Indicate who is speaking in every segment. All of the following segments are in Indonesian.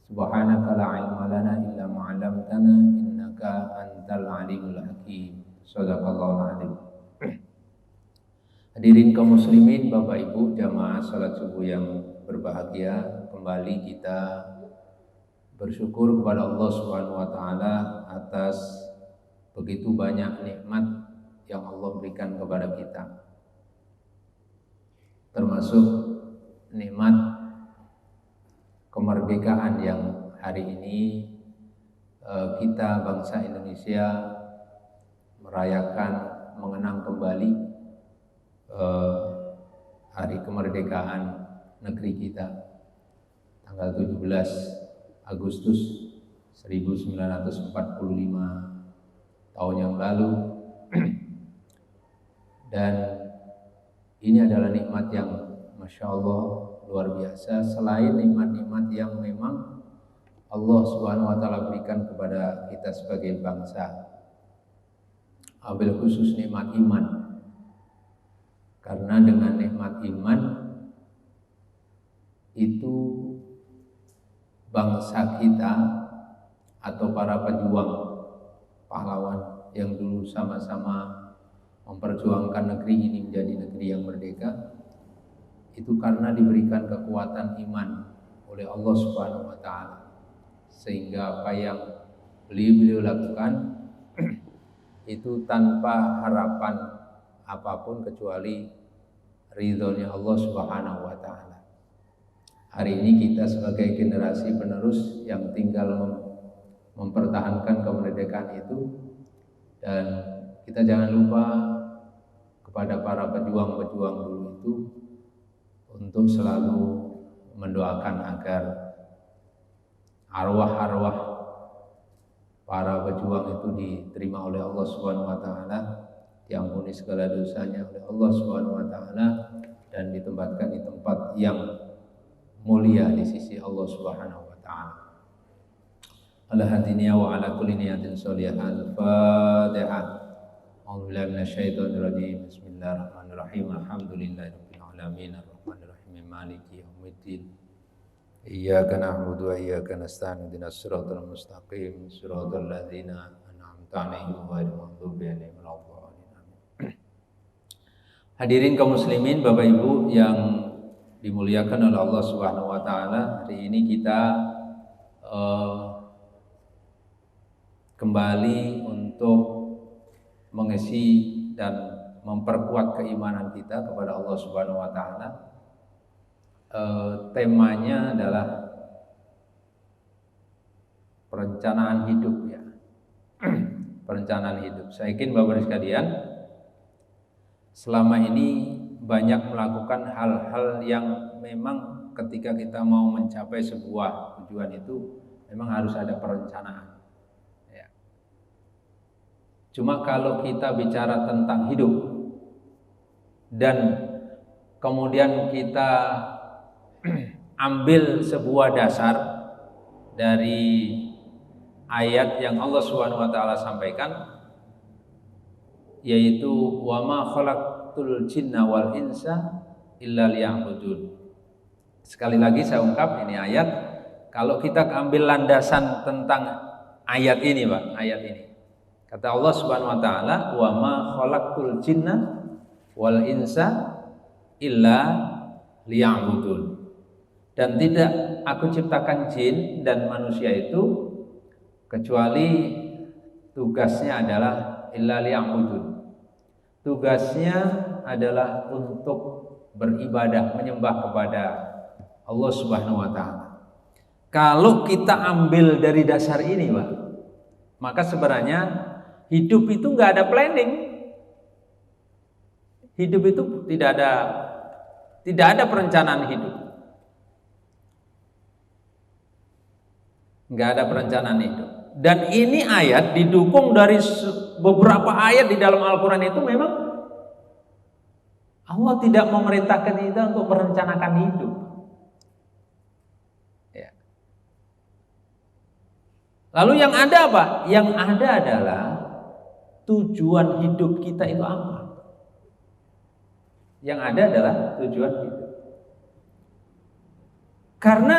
Speaker 1: Subhanaka la ilma lana illa ma 'allamtana innaka antal alimul hakim. Shadaqallahul adzim. Hadirin kaum muslimin, Bapak Ibu jamaah salat subuh yang berbahagia, kembali kita bersyukur kepada Allah Subhanahu wa taala atas begitu banyak nikmat yang Allah berikan kepada kita. Termasuk nikmat kemerdekaan yang hari ini kita bangsa Indonesia merayakan, mengenang kembali hari kemerdekaan negeri kita tanggal 17 Agustus 1945 tahun yang lalu. Dan ini adalah nikmat yang Masya Allah luar biasa, selain nikmat-nikmat yang memang Allah Subhanahu wa taala berikan kepada kita sebagai bangsa. Wabil khusus nikmat iman. Karena dengan nikmat iman itu bangsa kita atau para pejuang pahlawan yang dulu sama-sama memperjuangkan negeri ini menjadi negeri yang merdeka, itu karena diberikan kekuatan iman oleh Allah Subhanahu wa taala, sehingga apa yang beliau lakukan itu tanpa harapan apapun kecuali ridhonya Allah Subhanahu wa taala. Hari ini kita sebagai generasi penerus yang tinggal mempertahankan kemerdekaan itu, dan kita jangan lupa kepada para pejuang-pejuang dulu itu untuk selalu mendoakan agar arwah-arwah para pejuang itu diterima oleh Allah Subhanahu wa taala, diampuni segala dosanya oleh Allah Subhanahu wa taala, dan ditempatkan di tempat yang mulia di sisi Allah Subhanahu wa taala. Ala hadiniya wa ala kulli niyatin sholihah. Al-Fatihah. A'udzu billahi minasyaitonir rajim. Bismillahirrahmanirrahim. Alhamdulillahirabbil alamin. Arrahmanirrahim. Maliki yaumiddin. Iyyaka na'budu wa iyyaka nasta'in. Ihdinas siratal mustaqim. Shiratal ladzina an'amta 'alaihim ghairil maghdubi 'alaihim waladdallin. Hadirin kaum muslimin, Bapak Ibu yang dimuliakan oleh Allah Subhanahu wa taala, hari ini kita kembali untuk mengisi dan memperkuat keimanan kita kepada Allah Subhanahu wa taala. Temanya adalah perencanaan hidup ya. Perencanaan hidup. Saya yakin Bapak Ibu sekalian selama ini banyak melakukan hal-hal yang memang ketika kita mau mencapai sebuah tujuan itu memang harus ada perencanaan ya. Cuma kalau kita bicara tentang hidup dan kemudian kita ambil sebuah dasar dari ayat yang Allah Subhanahu wa taala sampaikan, yaitu wa ma khalaqtul jinna wal insa illa liya'budun. Sekali lagi saya ungkap, ini ayat, kalau kita ambil landasan tentang ayat ini, Pak, ayat ini. Kata Allah Subhanahu wa taala, wa ma khalaqtul jinna wal insa illa liya'budun. Dan tidak aku ciptakan jin dan manusia itu kecuali tugasnya adalah illa liya'budun. Tugasnya adalah untuk beribadah, menyembah kepada Allah Subhanahu wa taala. Kalau kita ambil dari dasar ini, Pak, maka sebenarnya hidup itu enggak ada planning. Hidup itu tidak ada perencanaan hidup. Enggak ada perencanaan hidup. Dan ini ayat didukung dari beberapa ayat di dalam Al-Quran. Itu memang Allah tidak memerintahkan kita untuk merencanakan hidup ya. Lalu yang ada apa? Yang ada adalah tujuan hidup kita itu apa? Yang ada adalah tujuan hidup. Karena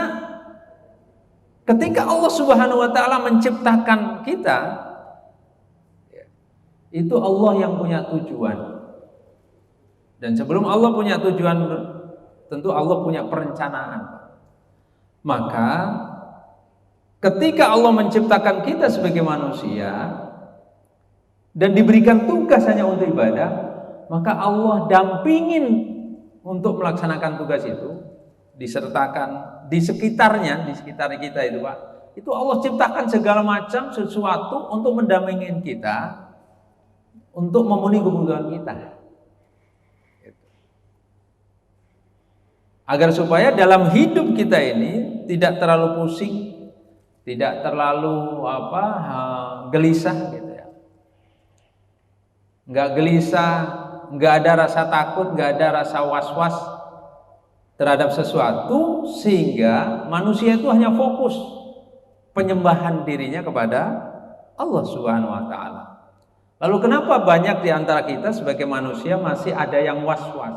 Speaker 1: Ketika Allah Subhanahu wa taala menciptakan kita, itu Allah yang punya tujuan. Dan sebelum Allah punya tujuan, tentu Allah punya perencanaan. Maka ketika Allah menciptakan kita sebagai manusia dan diberikan tugas hanya untuk ibadah, maka Allah dampingin untuk melaksanakan tugas itu, disertakan di sekitarnya, di sekitar kita itu Pak, itu Allah ciptakan segala macam sesuatu untuk mendampingin kita, untuk memenuhi kebutuhan kita, agar supaya dalam hidup kita ini tidak terlalu pusing, tidak terlalu gelisah gitu ya, nggak gelisah, nggak ada rasa takut, nggak ada rasa was-was terhadap sesuatu, sehingga manusia itu hanya fokus penyembahan dirinya kepada Allah Subhanahu wa taala. Lalu kenapa banyak di antara kita sebagai manusia masih ada yang was-was,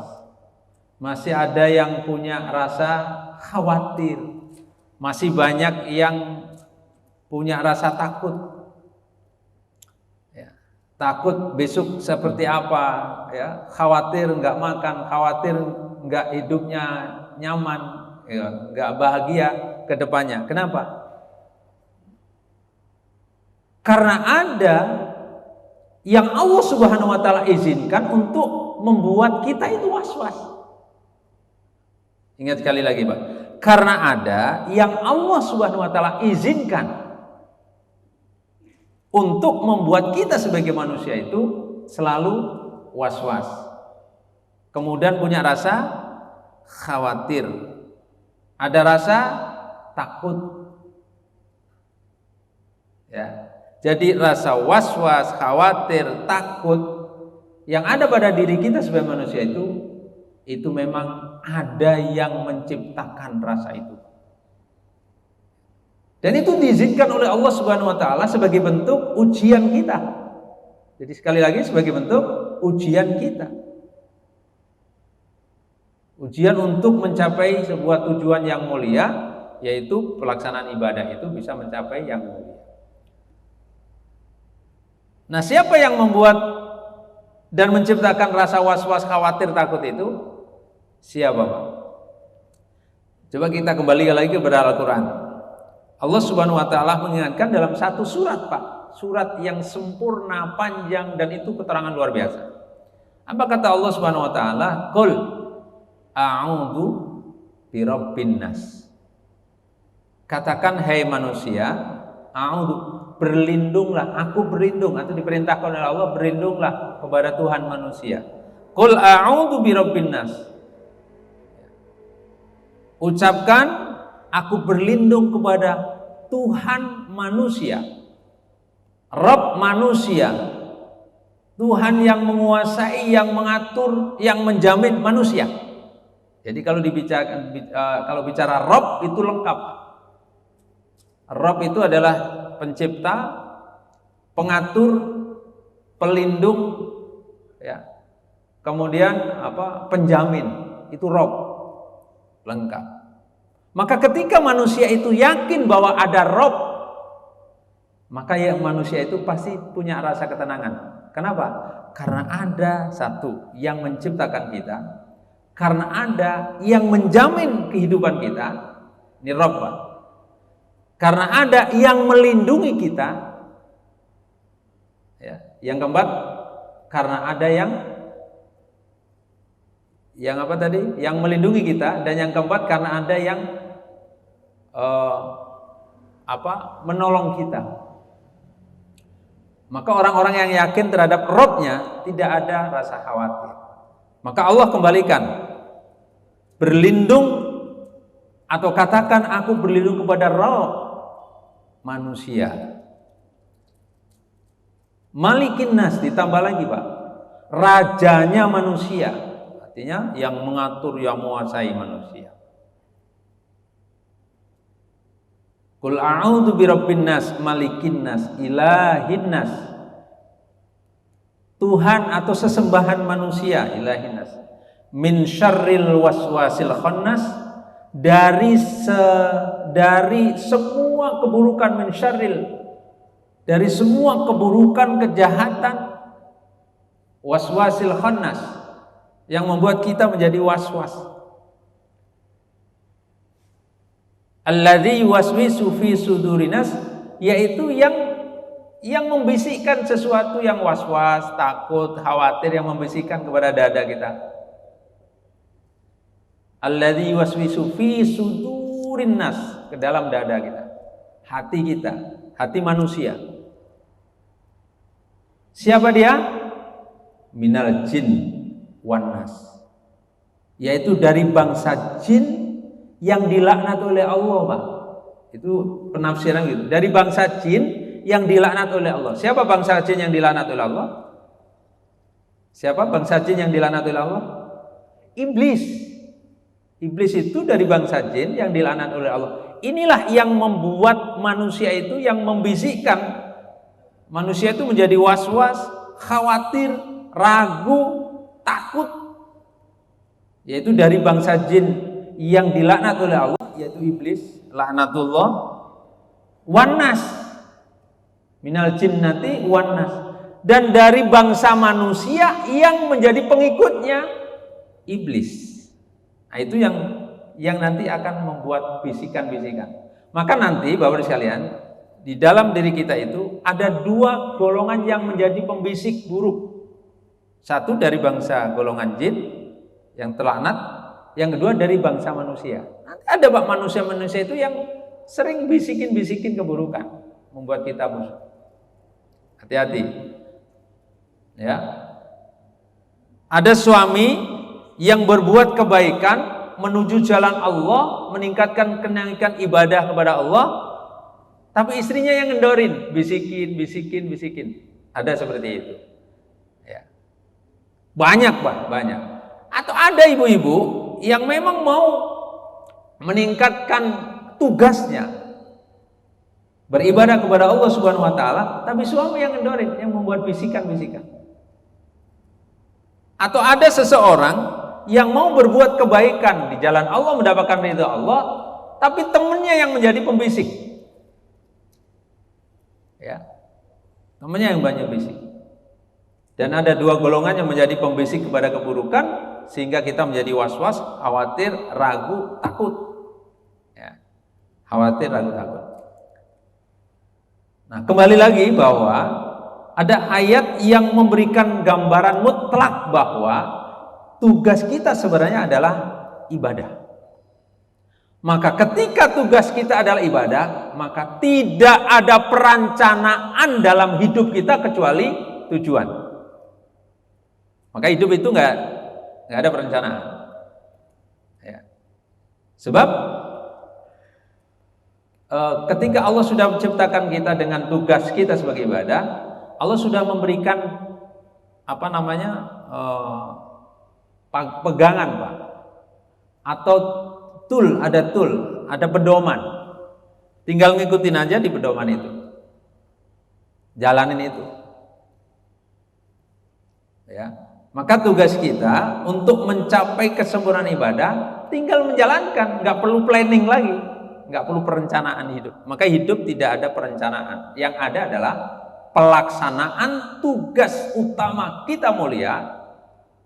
Speaker 1: masih ada yang punya rasa khawatir, masih banyak yang punya rasa takut, ya, takut besok seperti apa, ya, khawatir nggak makan, khawatir nggak hidupnya nyaman, ya, nggak bahagia ke depannya. Kenapa? Karena ada yang Allah Subhanahu wa taala izinkan untuk membuat kita itu was-was. Ingat sekali lagi, Pak. Karena ada yang Allah Subhanahu wa taala izinkan untuk membuat kita sebagai manusia itu selalu was-was. Kemudian punya rasa khawatir. Ada rasa takut. Ya. Jadi rasa was-was, khawatir, takut yang ada pada diri kita sebagai manusia itu memang ada yang menciptakan rasa itu. Dan itu diizinkan oleh Allah Subhanahu wa taala sebagai bentuk ujian kita. Jadi sekali lagi sebagai bentuk ujian kita. Ujian untuk mencapai sebuah tujuan yang mulia, yaitu pelaksanaan ibadah itu bisa mencapai yang mulia. Nah, siapa yang membuat dan menciptakan rasa was-was, khawatir, takut itu? Siapa, Pak? Coba kita kembali lagi kepada Al-Quran. Allah Subhanahu wa taala mengingatkan dalam satu surat, Pak. Surat yang sempurna, panjang, dan itu keterangan luar biasa. Apa kata Allah Subhanahu wa taala? Qul a'udzu birabbin nas. Katakan, hai manusia, a'udzu, berlindunglah, aku berlindung, atau diperintahkan oleh Allah, berlindunglah kepada Tuhan manusia. Qul a'udzu birabbin nas. Ucapkan, aku berlindung kepada Tuhan manusia, Rabb manusia, Tuhan yang menguasai, yang mengatur, yang menjamin manusia. Jadi kalau bicara Rabb itu lengkap. Rabb itu adalah pencipta, pengatur, pelindung, ya. Kemudian penjamin, itu Rabb, lengkap. Maka ketika manusia itu yakin bahwa ada Rabb, maka yang manusia itu pasti punya rasa ketenangan. Kenapa? Karena ada satu yang menciptakan kita, karena ada yang menjamin kehidupan kita, ini Rabb, Pak. Karena ada yang melindungi kita, ya. Yang keempat, karena ada yang apa tadi? Yang melindungi kita, dan yang keempat karena ada yang menolong kita. Maka orang-orang yang yakin terhadap Rabb-nya tidak ada rasa khawatir. Maka Allah kembalikan, berlindung, atau katakan aku berlindung kepada Rabb manusia. Malikin nas, ditambah lagi, Pak, rajanya manusia, artinya yang mengatur, yang menguasai manusia. Qul a'udzu birabbin nas, malikin nas, ilahin nas. Tuhan atau sesembahan manusia, ilahin nas. Min syarril waswasil khannas, dari semua keburukan min syarril, dari semua keburukan kejahatan, waswasil khannas, yang membuat kita menjadi waswas, alladzi yuwaswisu fi sudurinas, yaitu yang membisikkan sesuatu yang waswas, takut, khawatir, yang membisikkan kepada dada kita. Alladzi yuwaswisu fi sudurin nas, ke dalam dada kita, hati kita, hati manusia. Siapa dia? Minal jin wan nas, yaitu dari bangsa jin yang dilaknat oleh Allah, Pak. Itu penafsiran gitu. Dari bangsa jin yang dilaknat oleh Allah. Siapa bangsa jin yang dilaknat oleh Allah? Siapa bangsa jin yang dilaknat oleh Allah? Iblis. Iblis itu dari bangsa jin yang dilaknat oleh Allah. Inilah yang membuat manusia itu, yang membisikkan manusia itu menjadi was-was, khawatir, ragu, takut, yaitu dari bangsa jin yang dilaknat oleh Allah, yaitu iblis, laknatullah, wannas, minal jinnati wannas, dan dari bangsa manusia yang menjadi pengikutnya iblis. Nah, itu yang nanti akan membuat bisikan-bisikan. Maka nanti Bapak sekalian, di dalam diri kita itu ada dua golongan yang menjadi pembisik buruk. Satu dari bangsa golongan jin yang terlaknat, yang kedua dari bangsa manusia. Nanti ada Pak, manusia-manusia itu yang sering bisikin-bisikin keburukan, membuat kita busuk. Hati-hati. Ya. Ada suami yang berbuat kebaikan menuju jalan Allah, meningkatkan kenaikan ibadah kepada Allah, tapi istrinya yang ngendorin, bisikin. Ada seperti itu. Ya. Banyak, Pak, banyak. Atau ada ibu-ibu yang memang mau meningkatkan tugasnya, beribadah kepada Allah Subhanahu wa taala, tapi suami yang ngendorin, yang membuat bisikan-bisikan. Atau ada seseorang yang mau berbuat kebaikan di jalan Allah, mendapatkan ridha Allah, tapi temannya yang menjadi pembisik. Ya. Temannya yang banyak bisik. Dan ada dua golongan yang menjadi pembisik kepada keburukan, sehingga kita menjadi was-was, khawatir, ragu, takut. Ya. Khawatir, ragu, takut. Nah, kembali lagi bahwa ada ayat yang memberikan gambaran mutlak bahwa tugas kita sebenarnya adalah ibadah. Maka ketika tugas kita adalah ibadah, maka tidak ada perencanaan dalam hidup kita kecuali tujuan. Maka hidup itu nggak ada perencanaan. Ya. Sebab ketika Allah sudah menciptakan kita dengan tugas kita sebagai ibadah, Allah sudah memberikan pegangan, Pak, atau ada pedoman. Tinggal ngikutin aja di pedoman itu, jalanin itu. Ya, maka tugas kita untuk mencapai kesempurnaan ibadah tinggal menjalankan, nggak perlu planning lagi, nggak perlu perencanaan hidup. Maka hidup tidak ada perencanaan, yang ada adalah pelaksanaan tugas utama kita mulia.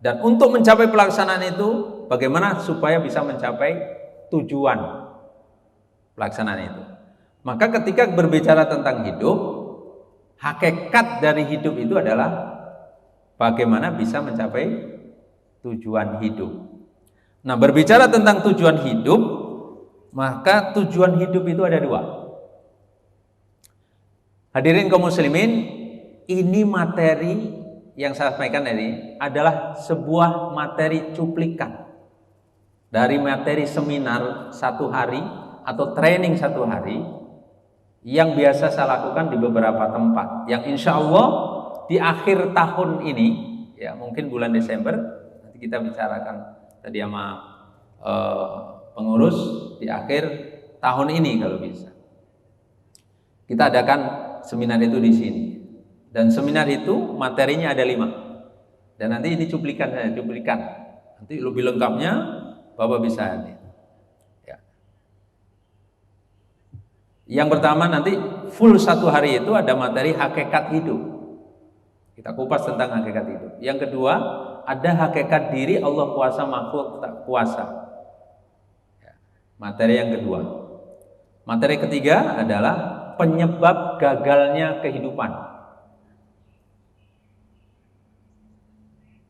Speaker 1: Dan untuk mencapai pelaksanaan itu, bagaimana supaya bisa mencapai tujuan pelaksanaan itu. Maka ketika berbicara tentang hidup, hakikat dari hidup itu adalah bagaimana bisa mencapai tujuan hidup. Nah, berbicara tentang tujuan hidup, maka tujuan hidup itu ada dua. Hadirin kaum muslimin, ini materi yang saya sampaikan ini adalah sebuah materi cuplikan dari materi seminar 1 hari atau training 1 hari yang biasa saya lakukan di beberapa tempat, yang insya Allah di akhir tahun ini, ya mungkin bulan Desember, nanti kita bicarakan tadi sama pengurus, di akhir tahun ini kalau bisa kita adakan seminar itu di sini. Dan seminar itu materinya ada 5. Dan nanti ini cuplikan. Nanti lebih lengkapnya Bapak bisa lihat. Ya. Yang pertama nanti full 1 hari itu ada materi hakikat hidup. Kita kupas tentang hakikat hidup. Yang kedua, ada hakikat diri Allah kuasa makhluk tak kuasa. Materi yang kedua. Materi ketiga adalah penyebab gagalnya kehidupan.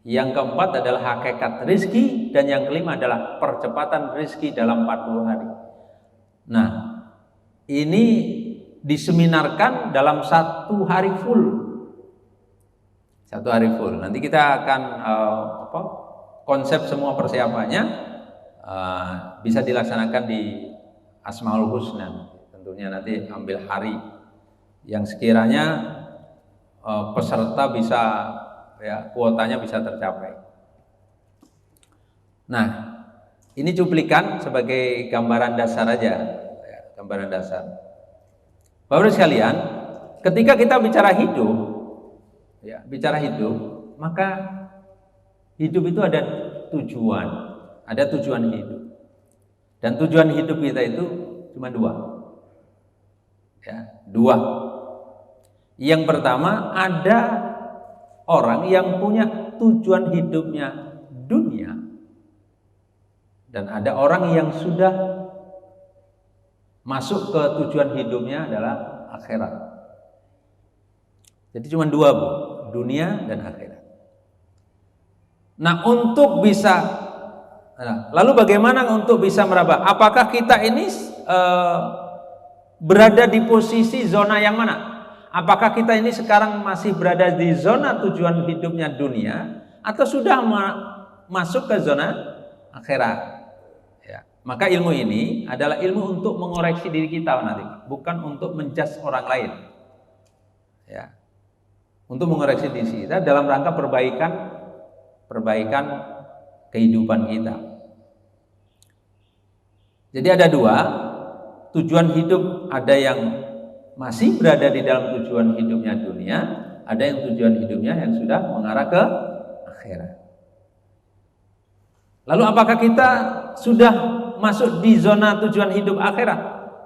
Speaker 1: Yang keempat adalah hakikat rizki, dan yang kelima adalah percepatan rizki dalam 40 hari. Nah, ini diseminarkan dalam 1 hari full. 1 hari full. Nanti kita akan konsep semua persiapannya bisa dilaksanakan di Asmaul Husna. Tentunya nanti ambil hari yang sekiranya peserta bisa, ya, kuotanya bisa tercapai. Nah, ini cuplikan sebagai gambaran dasar aja. Gambaran dasar. Bapak sekalian, ketika kita bicara hidup, ya, bicara hidup, maka hidup itu ada tujuan hidup. Dan tujuan hidup kita itu cuma 2. Ya, 2. Yang pertama, ada orang yang punya tujuan hidupnya dunia, dan ada orang yang sudah masuk ke tujuan hidupnya adalah akhirat. Jadi cuma 2, Bu, dunia dan akhirat. Nah, untuk bisa, lalu bagaimana untuk bisa meraba? Apakah kita ini berada di posisi zona yang mana? Apakah kita ini sekarang masih berada di zona tujuan hidupnya dunia, atau sudah masuk ke zona akhirat? Maka ilmu ini adalah ilmu untuk mengoreksi diri kita nanti, bukan untuk menjudge orang lain. Ya. Untuk mengoreksi diri kita dalam rangka perbaikan kehidupan kita. Jadi ada 2 tujuan hidup, ada yang masih berada di dalam tujuan hidupnya dunia, ada yang tujuan hidupnya yang sudah mengarah ke akhirat. Lalu apakah kita sudah masuk di zona tujuan hidup akhirat,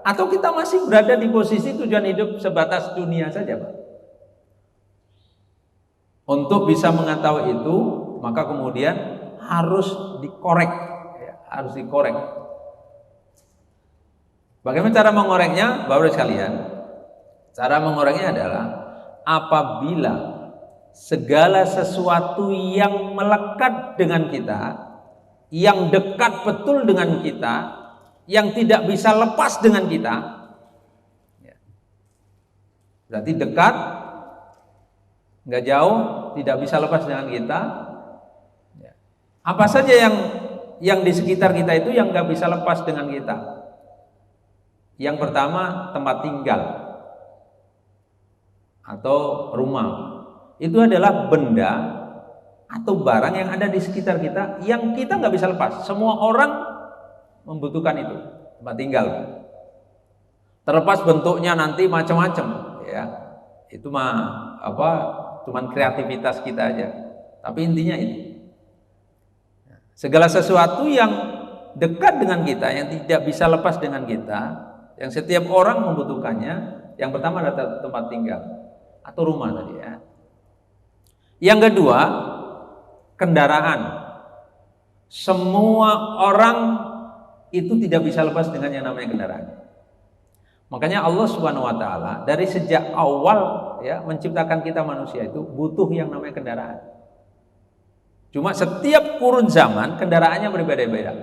Speaker 1: atau kita masih berada di posisi tujuan hidup sebatas dunia saja, Pak? Untuk bisa mengetahui itu, maka kemudian harus dikorek, ya, harus dikorek. Bagaimana cara mengoreknya, Bapak sekalian? Cara mengoreknya adalah apabila segala sesuatu yang melekat dengan kita, yang dekat betul dengan kita, yang tidak bisa lepas dengan kita, berarti dekat, nggak jauh, tidak bisa lepas dengan kita. Apa saja yang di sekitar kita itu yang nggak bisa lepas dengan kita? Yang pertama, tempat tinggal atau rumah. Itu adalah benda atau barang yang ada di sekitar kita yang kita nggak bisa lepas. Semua orang membutuhkan itu, tempat tinggal. Terlepas bentuknya nanti macam-macam, ya. Itu cuman kreativitas kita aja. Tapi intinya itu. Segala sesuatu yang dekat dengan kita, yang tidak bisa lepas dengan kita, yang setiap orang membutuhkannya, yang pertama adalah tempat tinggal atau rumah tadi, ya. Yang kedua, kendaraan. Semua orang itu tidak bisa lepas dengan yang namanya kendaraan. Makanya Allah Subhanahu wa taala dari sejak awal, ya, menciptakan kita manusia itu butuh yang namanya kendaraan. Cuma setiap kurun zaman kendaraannya berbeda-beda.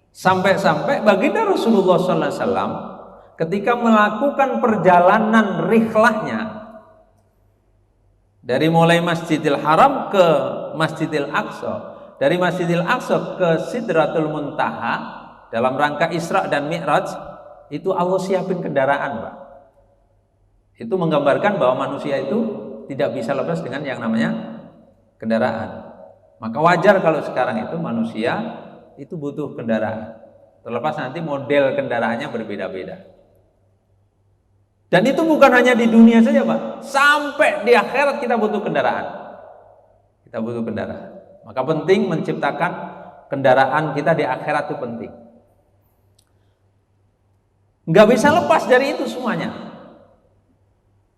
Speaker 1: Sampai-sampai baginda Rasulullah sallallahu alaihi wasallam ketika melakukan perjalanan rihlahnya dari mulai Masjidil Haram ke Masjidil Aqsa, dari Masjidil Aqsa ke Sidratul Muntaha dalam rangka Isra dan Mi'raj, itu Allah siapin kendaraan, Pak. Itu menggambarkan bahwa manusia itu tidak bisa lepas dengan yang namanya kendaraan. Maka wajar kalau sekarang itu manusia itu butuh kendaraan. Terlepas nanti model kendaraannya berbeda-beda. Dan itu bukan hanya di dunia saja, Pak. Sampai di akhirat kita butuh kendaraan. Kita butuh kendaraan. Maka penting menciptakan kendaraan kita di akhirat itu penting. Nggak bisa lepas dari itu semuanya.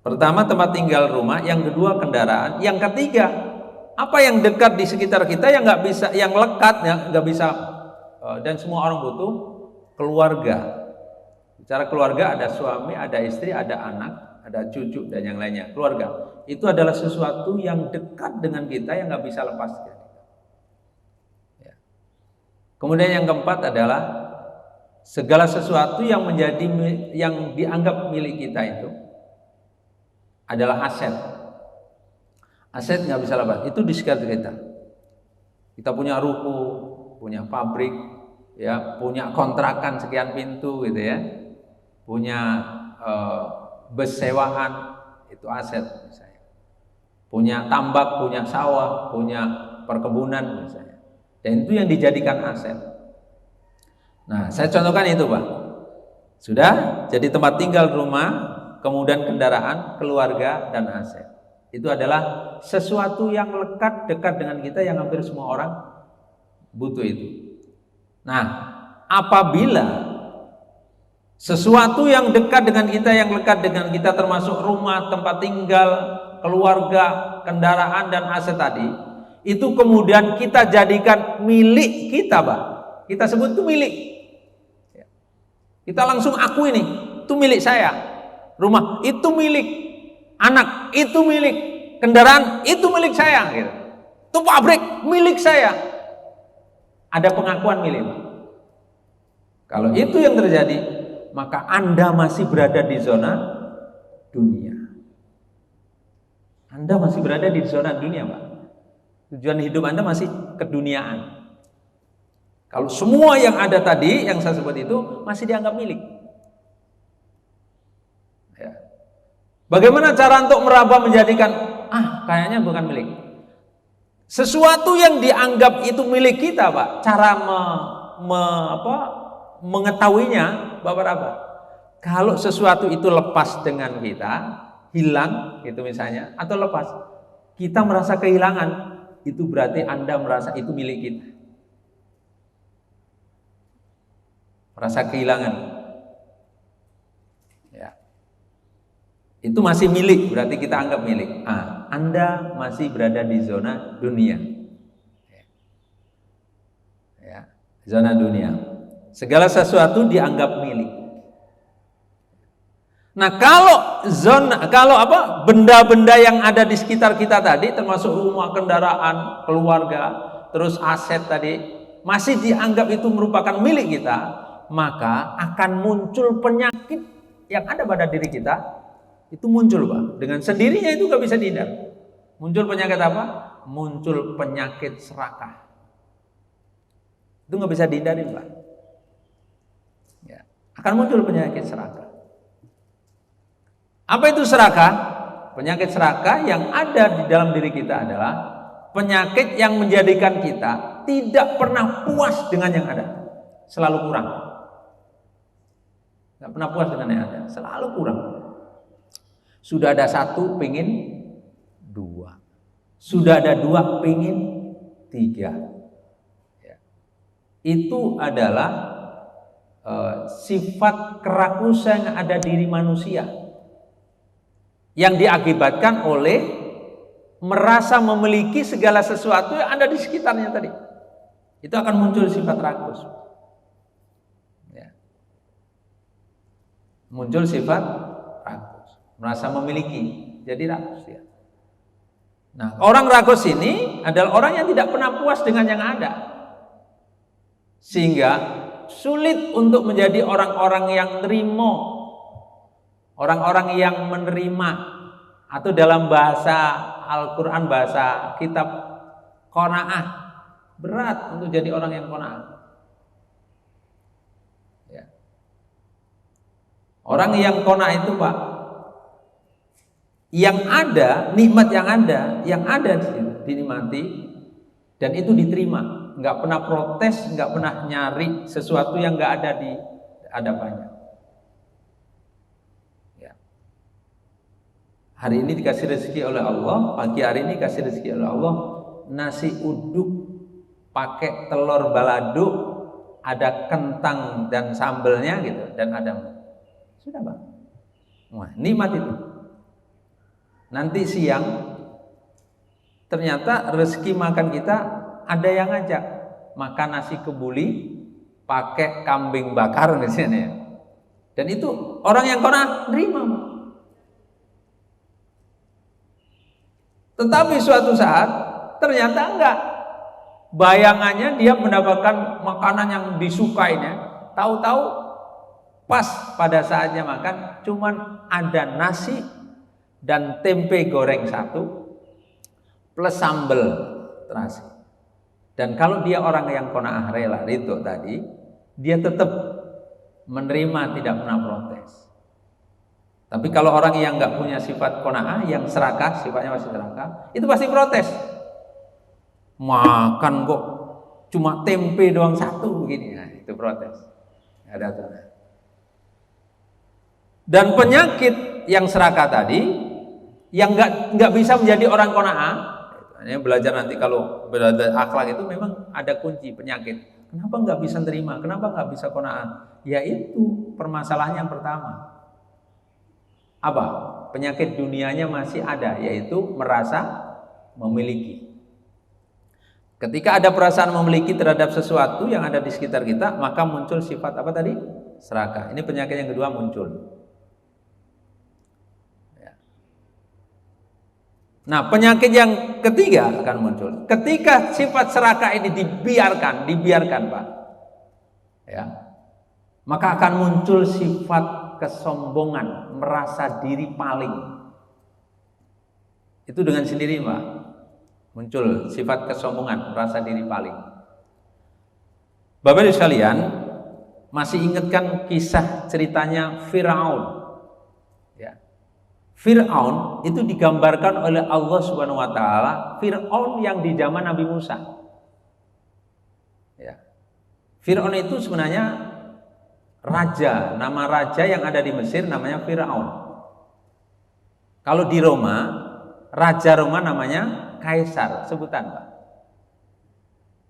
Speaker 1: Pertama tempat tinggal rumah, yang kedua kendaraan, yang ketiga apa yang dekat di sekitar kita yang nggak bisa, yang lekat ya nggak bisa, dan semua orang butuh keluarga. Bicara keluarga ada suami, ada istri, ada anak, ada cucu dan yang lainnya. Keluarga itu adalah sesuatu yang dekat dengan kita yang nggak bisa lepas. Ya. Kemudian yang keempat adalah segala sesuatu yang yang dianggap milik kita itu adalah aset. Aset nggak bisa lepas. Itu di sekitar kita. Kita punya ruko, punya pabrik, ya, punya kontrakan sekian pintu, gitu ya, punya bus sewaan, itu aset misalnya. Punya tambak, punya sawah, punya perkebunan misalnya. Dan itu yang dijadikan aset. Nah, saya contohkan itu, Pak. Sudah jadi tempat tinggal rumah, kemudian kendaraan, keluarga, dan aset. Itu adalah sesuatu yang lekat, dekat dengan kita yang hampir semua orang butuh itu. Nah, apabila sesuatu yang dekat dengan kita, yang lekat dengan kita termasuk rumah, tempat tinggal, keluarga, kendaraan, dan aset tadi, itu kemudian kita jadikan milik kita, Pak. Kita sebut itu milik. Kita langsung akui nih, itu milik saya. Rumah itu milik, anak itu milik, kendaraan itu milik saya, gitu. Itu pabrik milik saya. Ada pengakuan milik. Kalau itu yang terjadi, maka Anda masih berada di zona dunia. Anda masih berada di zona dunia, Pak. Tujuan hidup Anda masih keduniaan. Kalau semua yang ada tadi, yang saya sebut itu masih dianggap milik. Ya. Bagaimana cara untuk meraba menjadikan, kayaknya bukan milik. Sesuatu yang dianggap itu milik kita, Pak. Cara mengetahuinya, Bapak-Bapak. Kalau sesuatu itu lepas dengan kita, hilang, itu misalnya, atau lepas, kita merasa kehilangan, itu berarti Anda merasa itu milik kita. Merasa kehilangan, ya, itu masih milik, berarti kita anggap milik. Anda masih berada di zona dunia, ya, zona dunia. Segala sesuatu dianggap milik. Nah, kalau benda-benda yang ada di sekitar kita tadi, termasuk rumah, kendaraan, keluarga, terus aset tadi, masih dianggap itu merupakan milik kita, maka akan muncul penyakit yang ada pada diri kita. Itu muncul, Pak. Dengan sendirinya itu gak bisa dihindar. Muncul penyakit apa? Muncul penyakit serakah. Itu gak bisa dihindari, Pak. Ya. Akan muncul penyakit serakah. Apa itu serakah? Penyakit serakah yang ada di dalam diri kita adalah penyakit yang menjadikan kita tidak pernah puas dengan yang ada. Selalu kurang. Gak pernah puas dengan yang ada, selalu kurang. Sudah ada satu, pengen dua. Sudah ada dua, pengen tiga. Ya. Itu adalah sifat kerakusan yang ada diri manusia, yang diakibatkan oleh merasa memiliki segala sesuatu yang ada di sekitarnya tadi. Itu akan muncul sifat rakus. Muncul sifat rakus, merasa memiliki, jadi rakus ya. Nah, orang rakus ini adalah orang yang tidak pernah puas dengan yang ada, sehingga sulit untuk menjadi orang-orang yang nerimo, orang-orang yang menerima, atau dalam bahasa Al-Quran, bahasa kitab qanaah, berat untuk jadi orang yang qanaah. Orang yang qanaah itu, Pak, yang ada, nikmat yang ada dinikmati, dan itu diterima, nggak pernah protes, nggak pernah nyari sesuatu yang nggak ada di hadapannya. Ya. Hari ini dikasih rezeki oleh Allah, pagi hari ini dikasih rezeki oleh Allah, nasi uduk pakai telur balado, ada kentang dan sambelnya gitu, dan ada Sudah Pak. Wah, nikmat itu. Nanti siang ternyata rezeki makan kita ada yang ngajak makan nasi kebuli pakai kambing bakar di sini ya. Dan itu orang yang qanaah nerima. Tetapi suatu saat ternyata enggak. Bayangannya dia mendapatkan makanan yang disukainya, tahu-tahu pas pada saatnya makan cuman ada nasi dan tempe goreng satu plus sambal terasi. Dan kalau dia orang yang qanaah rela ridho tadi, dia tetap menerima, tidak pernah protes. Tapi kalau orang yang nggak punya sifat qanaah, yang serakah, sifatnya masih serakah, itu pasti protes. Makan kok cuma tempe doang satu begini, nah, itu protes. Ada tuh. Dan penyakit yang serakah tadi, yang nggak bisa menjadi orang qanaah, ini belajar nanti kalau belajar akhlak itu memang ada kunci penyakit. Kenapa nggak bisa terima? Kenapa nggak bisa qanaah? Yaitu permasalahan yang pertama. Apa? Penyakit dunianya masih ada, yaitu merasa memiliki. Ketika ada perasaan memiliki terhadap sesuatu yang ada di sekitar kita, maka muncul sifat apa tadi? Serakah. Ini penyakit yang kedua muncul. Ya. Nah, penyakit yang ketiga akan muncul. Ketika sifat serakah ini dibiarkan Pak, ya, maka akan muncul sifat kesombongan, merasa diri paling. Itu dengan sendiri Pak. Muncul sifat kesombongan, merasa diri paling. Bapak Ibu sekalian, masih ingatkan kisah ceritanya Fir'aun? Ya. Fir'aun itu digambarkan oleh Allah Subhanahu wa taala, Fir'aun yang di zaman Nabi Musa. Ya. Fir'aun itu sebenarnya raja, nama raja yang ada di Mesir namanya Fir'aun. Kalau di Roma, raja Roma namanya Kaisar, sebutan Pak.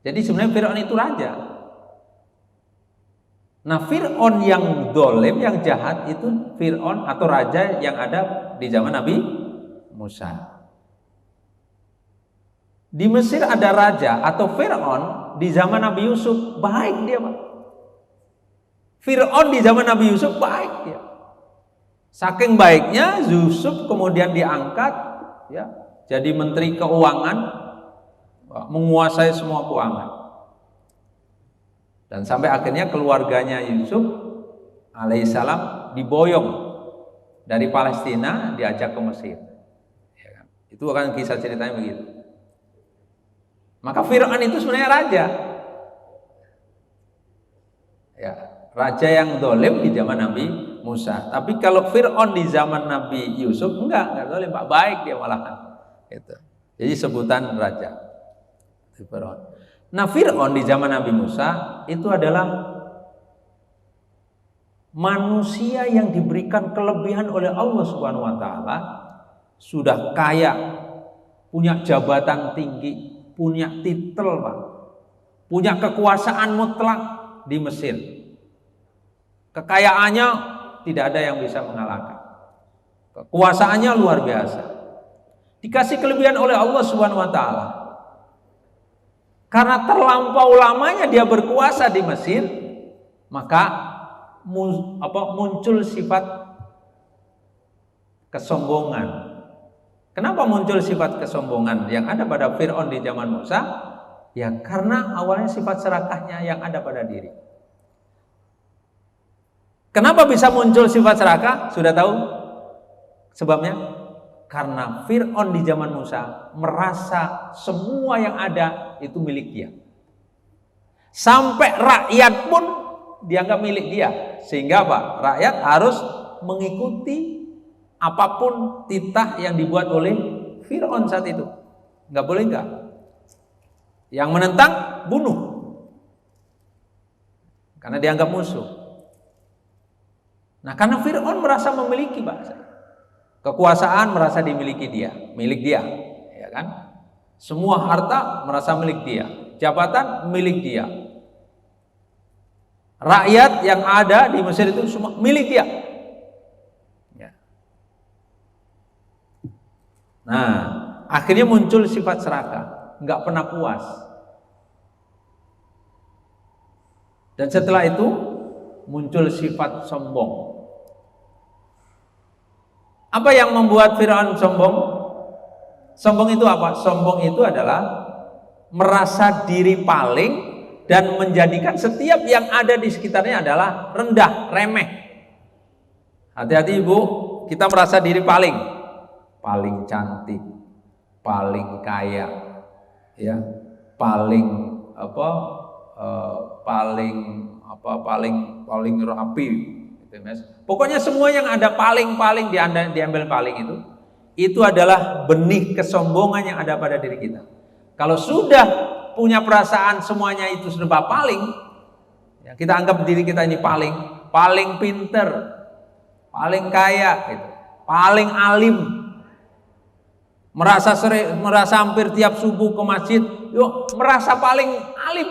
Speaker 1: Jadi sebenarnya Fir'aun itu raja. Nah, Fir'aun yang dolim, yang jahat itu Fir'aun atau raja yang ada di zaman Nabi Musa. Di Mesir ada raja atau Fir'aun di zaman Nabi Yusuf, baik dia Pak. Fir'aun di zaman Nabi Yusuf baik dia. Saking baiknya Yusuf kemudian diangkat, ya, jadi menteri keuangan, menguasai semua keuangan. Dan sampai akhirnya keluarganya Yusuf alaihissalam diboyong dari Palestina, diajak ke Mesir. Ya kan? Itu akan kisah ceritanya begitu. Maka Fir'aun itu sebenarnya raja. Ya, raja yang dolim di zaman Nabi Musa. Tapi kalau Fir'aun di zaman Nabi Yusuf enggak dolim, Pak, baik dia malahan. Itu. Jadi sebutan raja Fir'aun. Nah, Fir'aun di zaman Nabi Musa itu adalah manusia yang diberikan kelebihan oleh Allah Subhanahu wa taala, sudah kaya, punya jabatan tinggi, punya titel Pak, punya kekuasaan mutlak di Mesir. Kekayaannya tidak ada yang bisa mengalahkan. Kekuasaannya luar biasa. Dikasih kelebihan oleh Allah Subhanahu wa taala. Karena terlampau lamanya dia berkuasa di Mesir, maka muncul sifat kesombongan. Kenapa muncul sifat kesombongan yang ada pada Fir'aun di zaman Musa? Ya karena awalnya sifat serakahnya yang ada pada diri. Kenapa bisa muncul sifat serakah? Sudah tahu sebabnya? Karena Fir'aun di zaman Musa merasa semua yang ada itu milik dia. Sampai rakyat pun dianggap milik dia. Sehingga apa? Rakyat harus mengikuti apapun titah yang dibuat oleh Fir'aun saat itu. Nggak boleh enggak. Yang menentang, bunuh. Karena dianggap musuh. Nah, karena Fir'aun merasa memiliki bahasa. Kekuasaan merasa dimiliki dia, milik dia, ya kan? Semua harta merasa milik dia, jabatan milik dia. Rakyat yang ada di Mesir itu semua milik dia. Nah, akhirnya muncul sifat serakah, nggak pernah puas. Dan setelah itu muncul sifat sombong. Apa yang membuat Fir'aun sombong? Sombong itu apa? Sombong itu adalah merasa diri paling dan menjadikan setiap yang ada di sekitarnya adalah rendah, remeh. Hati-hati ibu, kita merasa diri paling cantik, paling kaya, ya, paling apa, paling rapi, gitu, Mas. Pokoknya semua yang ada paling diambil paling itu adalah benih kesombongan yang ada pada diri kita. Kalau sudah punya perasaan semuanya itu serba paling, ya, kita anggap diri kita ini paling pinter, paling kaya, gitu, paling alim, merasa hampir tiap subuh ke masjid, yuk merasa paling alim.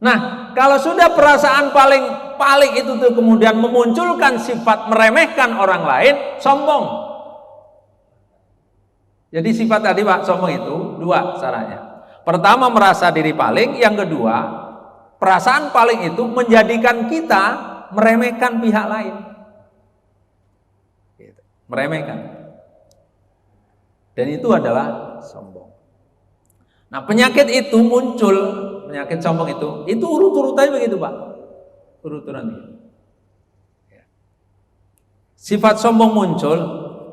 Speaker 1: Nah, kalau sudah perasaan paling itu tuh kemudian memunculkan sifat meremehkan orang lain, sombong. Jadi sifat tadi Pak sombong itu dua caranya. Pertama merasa diri paling, yang kedua perasaan paling itu menjadikan kita meremehkan pihak lain. Meremehkan. Dan itu adalah sombong. Nah, penyakit itu muncul, penyakit sombong itu urut-urutannya begitu Pak. Urut-urutan begitu. Sifat sombong muncul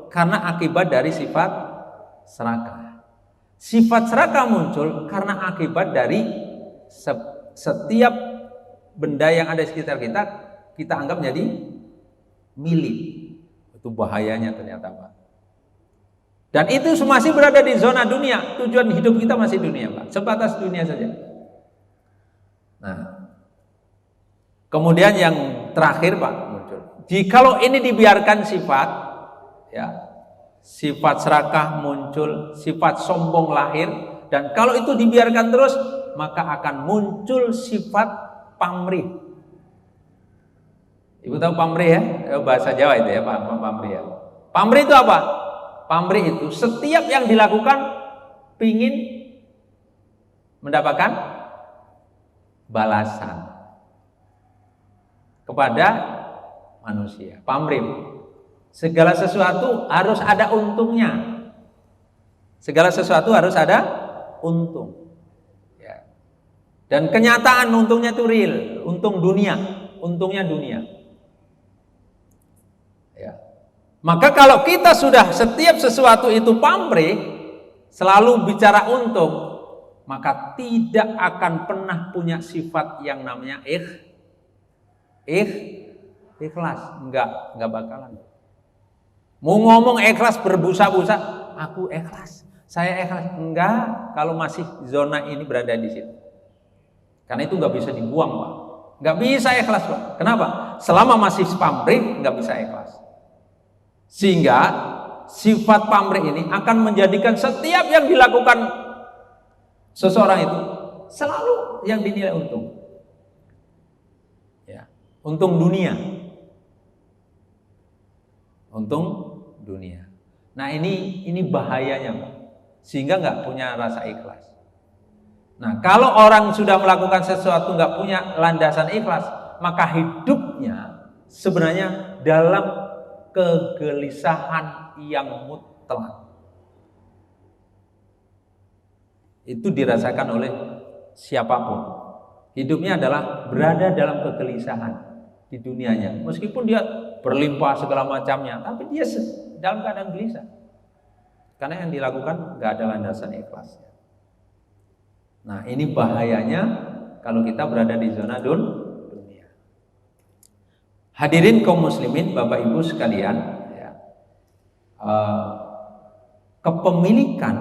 Speaker 1: karena akibat dari sifat serakah. Sifat serakah muncul karena akibat dari setiap benda yang ada di sekitar kita anggap jadi milik. Itu bahayanya ternyata Pak. Dan itu masih berada di zona dunia. Tujuan hidup kita masih dunia Pak, sebatas dunia saja. Nah, kemudian yang terakhir Pak muncul. Jikalau ini dibiarkan sifat, ya, sifat serakah muncul, sifat sombong lahir, dan kalau itu dibiarkan terus, maka akan muncul sifat pamrih. Ibu tahu pamrih ya? Bahasa Jawa itu ya, pamrih ya. Pamrih itu apa? Pamrih itu setiap yang dilakukan pingin mendapatkan balasan kepada manusia. Pamrih. Segala sesuatu harus ada untungnya. Segala sesuatu harus ada untung. Ya. Dan kenyataan untungnya itu real, untung dunia, untungnya dunia. Ya. Maka kalau kita sudah setiap sesuatu itu pamrih, selalu bicara untung, maka tidak akan pernah punya sifat yang namanya ikhlas. Enggak bakalan. Mau ngomong ikhlas berbusa-busa, aku ikhlas, saya ikhlas. Enggak, kalau masih zona ini berada di situ. Karena itu nggak bisa dibuang Pak. Nggak bisa ikhlas Pak. Kenapa? Selama masih pamrih nggak bisa ikhlas. Sehingga sifat pamrih ini akan menjadikan setiap yang dilakukan seseorang itu selalu yang dinilai untung. Ya, untung dunia. Untung dunia. Nah ini bahayanya Pak. Sehingga nggak punya rasa ikhlas. Nah kalau orang sudah melakukan sesuatu nggak punya landasan ikhlas, maka hidupnya sebenarnya dalam kegelisahan yang mutlak. Itu dirasakan oleh siapapun. Hidupnya adalah berada dalam kegelisahan di dunianya. Meskipun dia berlimpah segala macamnya, tapi dia dalam keadaan gelisah. Karena yang dilakukan nggak ada landasan ikhlas. Nah ini bahayanya kalau kita berada di zona dunia. Hadirin kaum muslimin, Bapak Ibu sekalian, ya, kepemilikan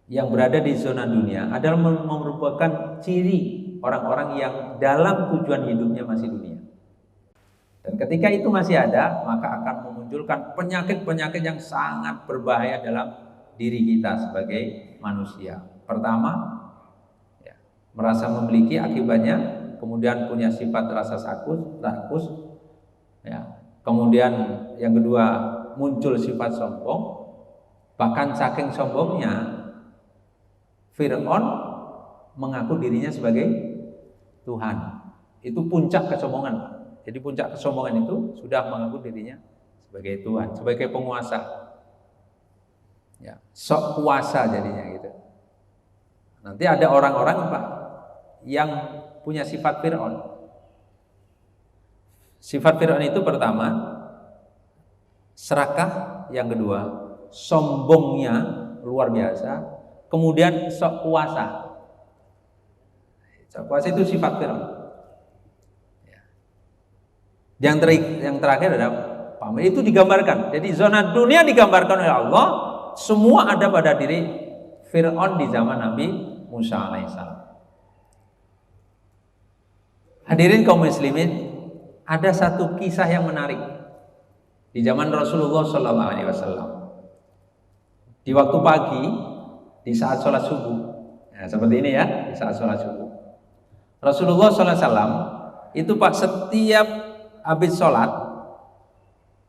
Speaker 1: yang berada di zona dunia adalah merupakan ciri orang-orang yang dalam tujuan hidupnya masih dunia. Dan ketika itu masih ada, maka akan memunculkan penyakit-penyakit yang sangat berbahaya dalam diri kita sebagai manusia. Pertama, ya, merasa memiliki, akibatnya kemudian punya sifat rasa rakus, ya. Kemudian yang kedua muncul sifat sombong. Bahkan saking sombongnya Fir'aun mengaku dirinya sebagai Tuhan. Itu puncak kesombongan. Jadi puncak kesombongan itu sudah mengaku dirinya sebagai Tuhan, sebagai penguasa. Ya, sok kuasa jadinya gitu. Nanti ada orang-orang Pak yang punya sifat Fir'aun. Sifat Fir'aun itu pertama serakah, yang kedua sombongnya luar biasa, kemudian sok kuasa. Sok kuasa itu sifat Fir'aun. Yang terakhir adalah pamer. Itu digambarkan. Jadi zona dunia digambarkan oleh Allah, semua ada pada diri Fir'aun di zaman Nabi Musa alaihissalam. Hadirin kaum muslimin, ada satu kisah yang menarik di zaman Rasulullah Sallallahu Alaihi Wasallam. Di waktu pagi, di saat sholat subuh, nah, seperti ini ya, di saat sholat subuh, Rasulullah Sallallahu Alaihi Wasallam itu Pak setiap habis sholat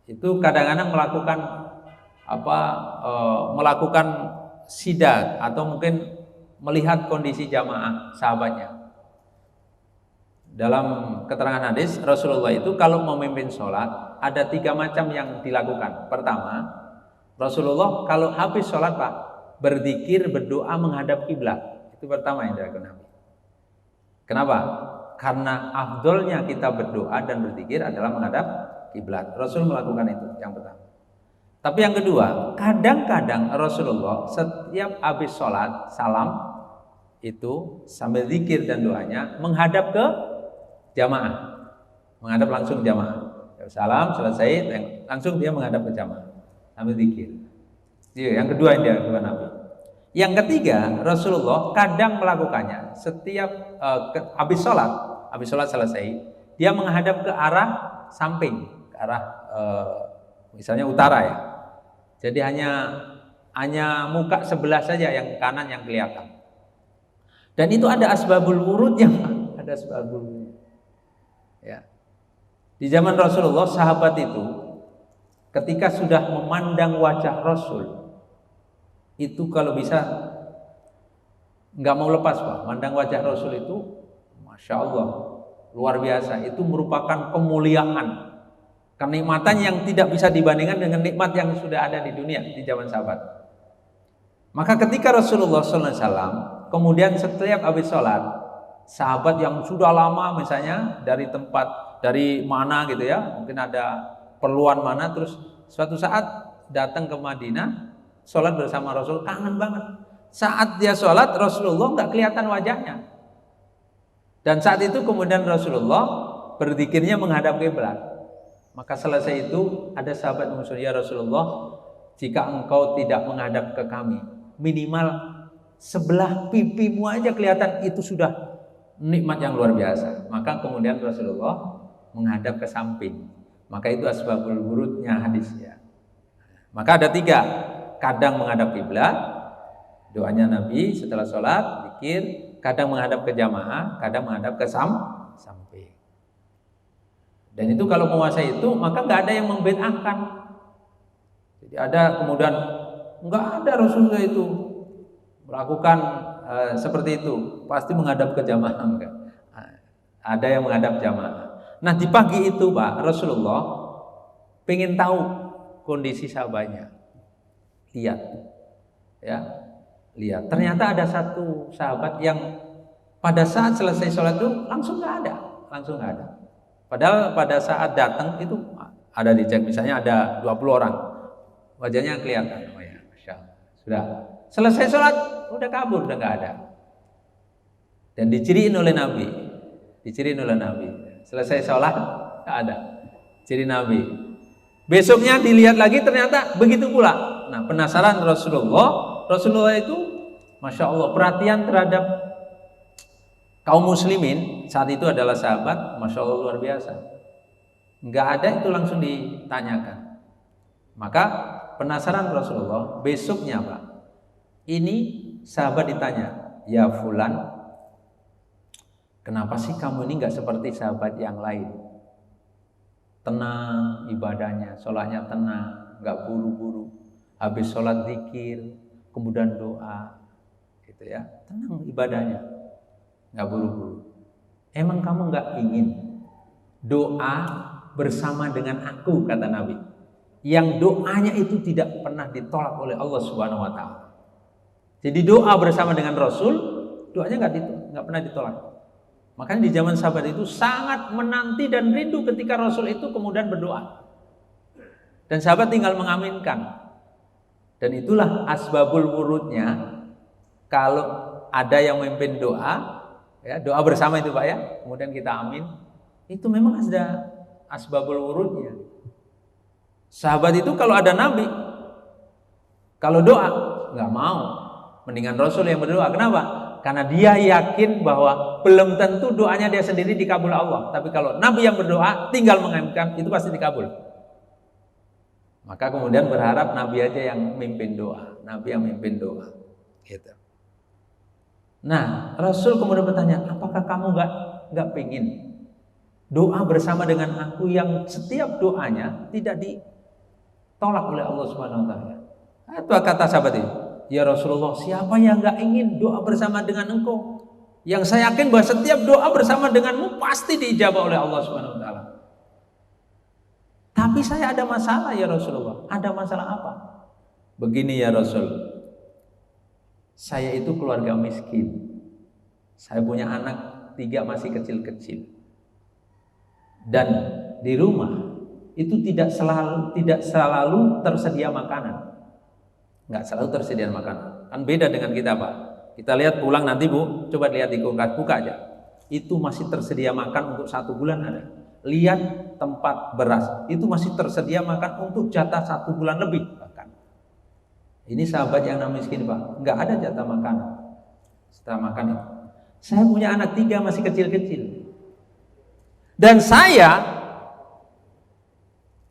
Speaker 1: itu kadang-kadang melakukan sidak atau mungkin melihat kondisi jamaah sahabatnya. Dalam keterangan hadis Rasulullah itu kalau memimpin sholat ada 3 macam yang dilakukan. Pertama, Rasulullah kalau habis sholat Pak berzikir, berdoa menghadap kiblat. Itu pertama yang dilakukan Nabi. Kenapa? Karena afdolnya kita berdoa dan berzikir adalah menghadap kiblat. Rasul melakukan itu yang pertama. Tapi yang kedua, kadang-kadang Rasulullah setiap habis sholat salam itu sambil zikir dan doanya menghadap ke jamaah, menghadap langsung jamaah. Salam selesai, langsung dia menghadap ke jamaah sambil zikir. Yang kedua yang dilakukan Nabi. Yang ketiga, Rasulullah kadang melakukannya setiap habis sholat selesai, dia menghadap ke arah samping, ke arah misalnya utara ya. Jadi hanya muka sebelah saja yang kanan yang kelihatan. Dan itu ada asbabul wurudnya, ada asbabul wurud. Ya. Di zaman Rasulullah, sahabat itu ketika sudah memandang wajah Rasul, itu kalau bisa nggak mau lepas Pak. Mandang wajah Rasul itu, Masya Allah, luar biasa. Itu merupakan kemuliaan, kenikmatan yang tidak bisa dibandingkan dengan nikmat yang sudah ada di dunia di zaman sahabat. Maka ketika Rasulullah SAW kemudian setiap habis sholat, sahabat yang sudah lama misalnya dari mana gitu ya, mungkin ada perluan mana, terus suatu saat datang ke Madinah sholat bersama Rasul, kangen banget. Saat dia sholat Rasulullah nggak kelihatan wajahnya, dan saat itu kemudian Rasulullah berzikirnya menghadap kiblat. Maka selesai itu ada sahabat mengusul, ya Rasulullah, jika engkau tidak menghadap ke kami, minimal sebelah pipimu aja kelihatan, itu sudah nikmat yang luar biasa. Maka kemudian Rasulullah menghadap ke samping. Maka itu asbabul wurudnya hadisnya. Maka ada 3, kadang menghadap kiblat, doanya Nabi setelah sholat, zikir, kadang menghadap ke jamaah, kadang menghadap ke samping. Dan itu kalau menguasai itu, maka nggak ada yang membid'ahkan. Jadi ada kemudian nggak ada Rasulullah itu melakukan seperti itu, pasti menghadap ke jamaah, enggak. Ada yang menghadap jamaah. Nah di pagi itu Pak, Rasulullah pengen tahu kondisi sahabatnya. Lihat. Ternyata ada satu sahabat yang pada saat selesai sholat itu langsung nggak ada. Padahal pada saat datang itu ada dicek, misalnya ada 20 orang, wajahnya kelihatan. Oh ya, Masya Allah. Sudah selesai sholat, udah kabur, udah nggak ada. Dan diciriin oleh Nabi. Selesai sholat, nggak ada. Ciri Nabi. Besoknya dilihat lagi, ternyata begitu pula. Nah, penasaran Rasulullah itu, Masya Allah, perhatian terhadap kaum muslimin saat itu adalah sahabat, Masya Allah luar biasa. Nggak ada itu langsung ditanyakan. Maka penasaran Rasulullah, besoknya Pak, ini sahabat ditanya, ya fulan, kenapa sih kamu ini nggak seperti sahabat yang lain? tenang ibadahnya, sholatnya tenang, nggak buru-buru. Habis sholat zikir, kemudian doa, gitu ya, tenang ibadahnya, nggak buru-buru. Emang kamu nggak ingin doa bersama dengan aku, kata Nabi, yang doanya itu tidak pernah ditolak oleh Allah Subhanahu Wa Taala. Jadi doa bersama dengan Rasul, doanya nggak pernah ditolak. Makanya di zaman sahabat itu sangat menanti dan rindu ketika Rasul itu kemudian berdoa. Dan sahabat tinggal mengaminkan. Dan itulah asbabul wurudnya. Kalau ada yang memimpin doa, ya, doa bersama itu Pak ya, kemudian kita amin, itu memang ada asbabul wurudnya. Sahabat itu kalau ada Nabi, kalau doa nggak mau, mendingan Rasul yang berdoa. Kenapa? Karena dia yakin bahwa belum tentu doanya dia sendiri dikabul Allah. Tapi kalau Nabi yang berdoa, tinggal mengaminkan, itu pasti dikabul. Maka kemudian berharap Nabi aja yang memimpin doa, Nabi yang memimpin doa, gitu. Nah, Rasul kemudian bertanya, apakah kamu nggak pingin doa bersama dengan aku yang setiap doanya tidak ditolak oleh Allah Subhanahu Wa Taala? Itu kata sahabat itu, ya Rasulullah, siapa yang nggak ingin doa bersama dengan engkau? Yang saya yakin bahwa setiap doa bersama denganmu pasti diijabah oleh Allah Subhanahu Wa Taala. Tapi saya ada masalah ya Rasulullah. Ada masalah apa? Begini ya Rasul, saya itu keluarga miskin. Saya punya anak 3 masih kecil-kecil. Dan di rumah itu tidak selalu tersedia makanan. Nggak selalu tersedia makanan. Kan beda dengan kita Pak. Kita lihat pulang nanti Bu, coba lihat di kulkas, buka aja. Itu masih tersedia makan untuk 1 bulan ada. Lihat tempat beras, itu masih tersedia makan untuk jatah 1 bulan lebih bahkan. Ini sahabat yang namanya miskin Pak, nggak ada jatah makanan setelah makan itu. Saya punya anak 3 masih kecil-kecil, dan saya